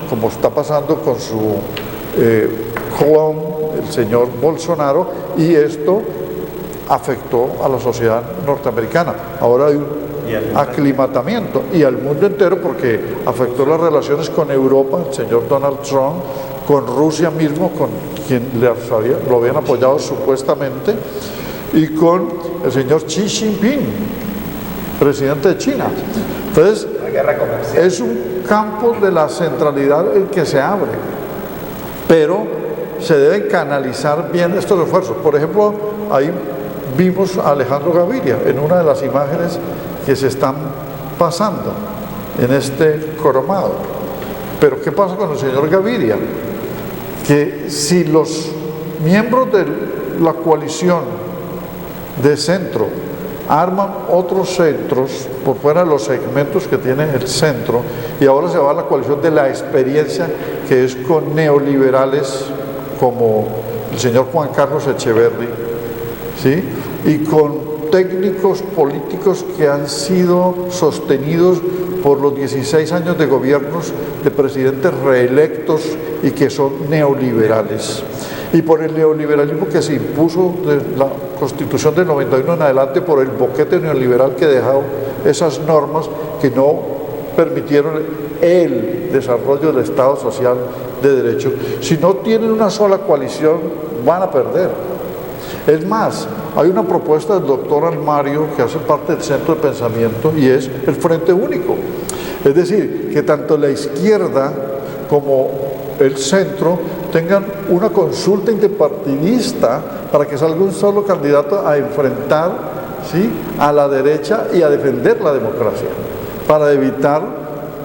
como está pasando con su clon, el señor Bolsonaro, y esto afectó a la sociedad norteamericana. Ahora hay un aclimatamiento, y al mundo entero, porque afectó las relaciones con Europa, el señor Donald Trump, con Rusia mismo, con quien lo habían apoyado supuestamente, y con el señor Xi Jinping, presidente de China. Entonces, es un campo de la centralidad el que se abre, pero se deben canalizar bien estos esfuerzos. Por ejemplo, ahí vimos a Alejandro Gaviria en una de las imágenes que se están pasando en este coromado. Pero ¿qué pasa con el señor Gaviria? Que si los miembros de la coalición de centro arman otros centros por fuera de los segmentos que tiene el centro, y ahora se va a la coalición de la experiencia, que es con neoliberales como el señor Juan Carlos Echeverri, ¿sí? y con técnicos políticos que han sido sostenidos por los 16 años de gobiernos de presidentes reelectos y que son neoliberales. Y por el neoliberalismo que se impuso de la Constitución del 91 en adelante, por el boquete neoliberal que dejó esas normas que no permitieron el desarrollo del Estado social de derecho. Si no tienen una sola coalición, van a perder. Es más, hay una propuesta del doctor Almario que hace parte del centro de pensamiento y es el Frente Único. Es decir, que tanto la izquierda como el centro tengan una consulta interpartidista para que salga un solo candidato a enfrentar, ¿sí?, a la derecha y a defender la democracia, para evitar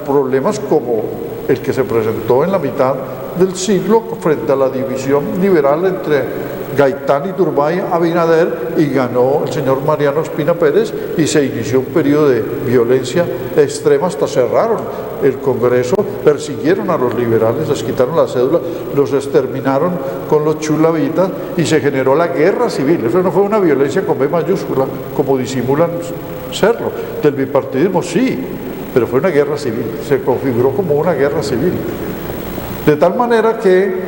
problemas como el que se presentó en la mitad del siglo frente a la división liberal entre Gaitán y Turbay Abinader, y ganó el señor Mariano Ospina Pérez y se inició un periodo de violencia extrema, hasta cerraron el Congreso, persiguieron a los liberales, les quitaron la cédula, los exterminaron con los chulavitas y se generó la guerra civil. Eso no fue una violencia con B mayúscula, como disimulan serlo. Del bipartidismo sí, pero fue una guerra civil, se configuró como una guerra civil. De tal manera que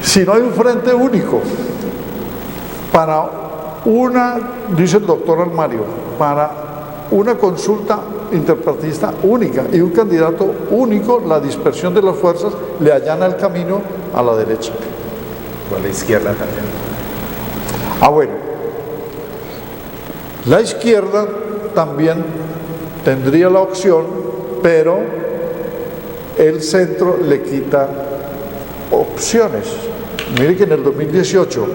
si no hay un frente único para una, dice el doctor Almario, para una consulta interpartidista única y un candidato único, la dispersión de las fuerzas le allana el camino a la derecha. O a la izquierda también. Bueno, la izquierda también tendría la opción, pero el centro le quita opciones. Mire que en el 2018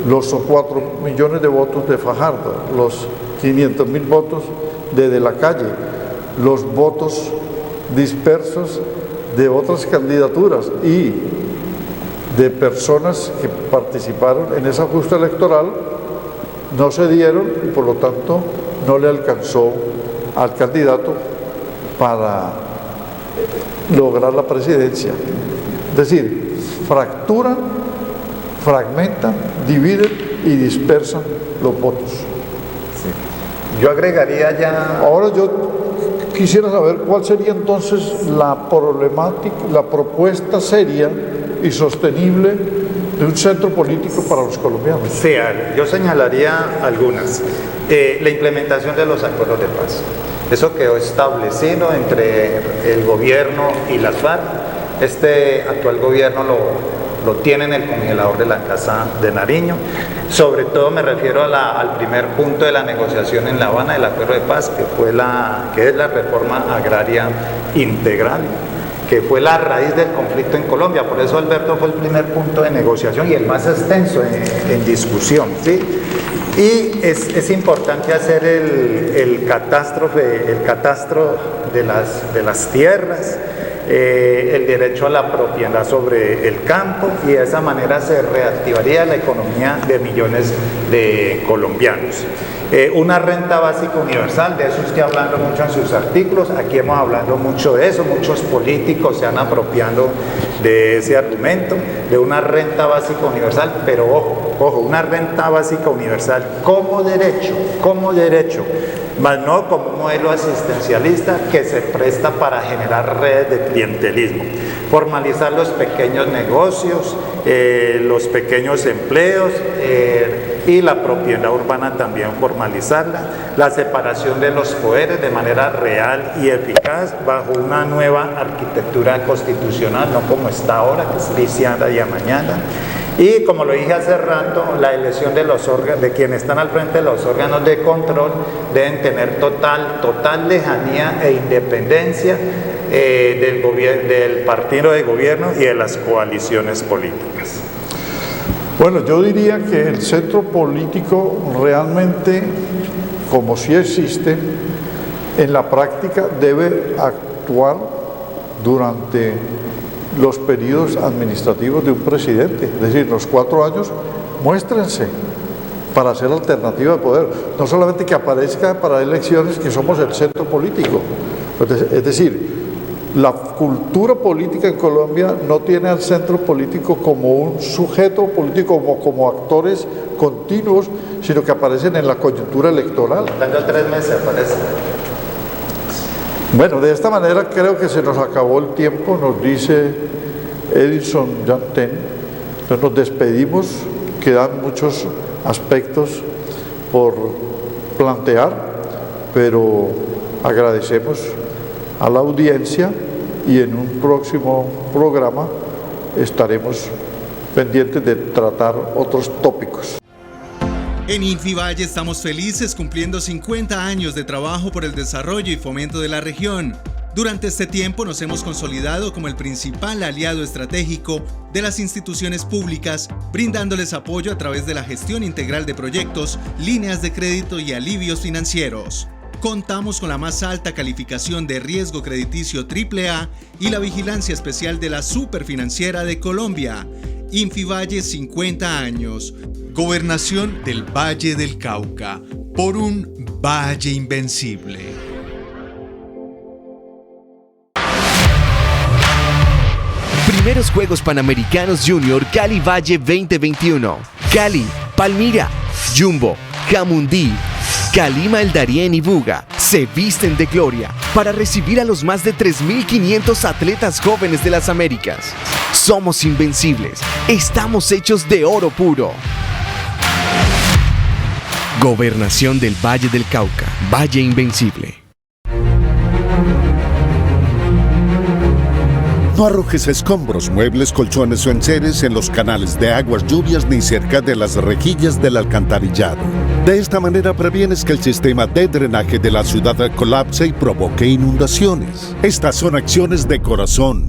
los 4 millones de votos de Fajardo, los 500.000 votos de la Calle, los votos dispersos de otras candidaturas y de personas que participaron en esa justa electoral no se dieron y por lo tanto no le alcanzó al candidato para lograr la presidencia. Es decir, fracturan, fragmentan, dividen y dispersan los votos. Sí. Yo agregaría ya... Ahora yo quisiera saber cuál sería entonces la problemática, la propuesta seria y sostenible de un centro político para los colombianos. Sí, yo señalaría algunas. La implementación de los acuerdos de paz. Eso quedó establecido entre el gobierno y las FARC. Este actual gobierno lo tiene en el congelador de la Casa de Nariño. Sobre todo me refiero al primer punto de la negociación en La Habana del acuerdo de paz, que es la reforma agraria integral, que fue la raíz del conflicto en Colombia. Por eso, Alberto, fue el primer punto de negociación y el más extenso en discusión, ¿sí? Y es importante hacer el catastro de las tierras, el derecho a la propiedad sobre el campo, y de esa manera se reactivaría la economía de millones de colombianos. Una renta básica universal, de eso estoy hablando mucho en sus artículos, aquí hemos hablado mucho de eso, muchos políticos se han apropiado de ese argumento, de una renta básica universal, pero ojo, una renta básica universal como derecho, más no como un modelo asistencialista que se presta para generar redes de clientelismo. Formalizar los pequeños negocios, los pequeños empleos y la propiedad urbana también formalizarla, la separación de los poderes de manera real y eficaz bajo una nueva arquitectura constitucional, no como está ahora, que es viciada y amañada. Y como lo dije hace rato, la elección de los órganos, de quienes están al frente de los órganos de control, deben tener total lejanía e independencia del partido de gobierno y de las coaliciones políticas. Bueno, yo diría que el centro político realmente, como sí existe, en la práctica debe actuar durante los periodos administrativos de un presidente, es decir, los 4 años, muéstrense para hacer alternativa de poder, no solamente que aparezca para elecciones que somos el centro político, es decir, la cultura política en Colombia no tiene al centro político como un sujeto político, como actores continuos, sino que aparecen en la coyuntura electoral. Tengo 3 meses, aparece. Bueno, de esta manera creo que se nos acabó el tiempo, nos dice Edison Yantén. Entonces nos despedimos, quedan muchos aspectos por plantear, pero agradecemos a la audiencia y en un próximo programa estaremos pendientes de tratar otros tópicos. En Infivalle estamos felices cumpliendo 50 años de trabajo por el desarrollo y fomento de la región. Durante este tiempo nos hemos consolidado como el principal aliado estratégico de las instituciones públicas, brindándoles apoyo a través de la gestión integral de proyectos, líneas de crédito y alivios financieros. Contamos con la más alta calificación de riesgo crediticio AAA y la vigilancia especial de la Superfinanciera de Colombia. Infivalle 50 años. Gobernación del Valle del Cauca, por un Valle Invencible. Primeros Juegos Panamericanos Junior Cali Valle 2021. Cali, Palmira, Jumbo, Jamundí, Calima El Darién y Buga se visten de gloria para recibir a los más de 3.500 atletas jóvenes de las Américas. Somos invencibles, estamos hechos de oro puro. Gobernación del Valle del Cauca, Valle Invencible. No arrojes escombros, muebles, colchones o enseres en los canales de aguas lluvias ni cerca de las rejillas del alcantarillado. De esta manera previenes que el sistema de drenaje de la ciudad colapse y provoque inundaciones. Estas son acciones de corazón.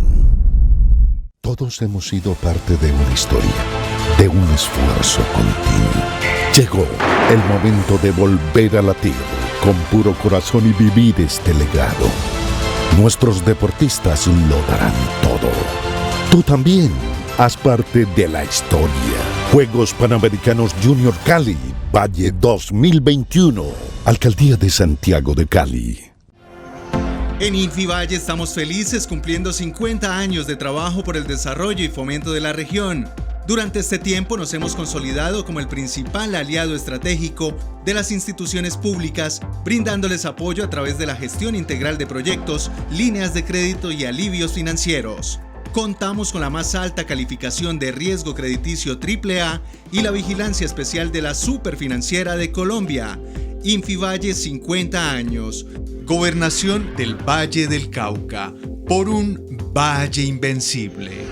Todos hemos sido parte de una historia, de un esfuerzo continuo. Llegó el momento de volver a latir con puro corazón y vivir este legado. Nuestros deportistas lo darán todo. Tú también haz parte de la historia. Juegos Panamericanos Junior Cali, Valle 2021. Alcaldía de Santiago de Cali. En Infivalle estamos felices cumpliendo 50 años de trabajo por el desarrollo y fomento de la región. Durante este tiempo nos hemos consolidado como el principal aliado estratégico de las instituciones públicas, brindándoles apoyo a través de la gestión integral de proyectos, líneas de crédito y alivios financieros. Contamos con la más alta calificación de riesgo crediticio AAA y la vigilancia especial de la Superfinanciera de Colombia. Infivalle 50 años. Gobernación del Valle del Cauca, por un Valle Invencible.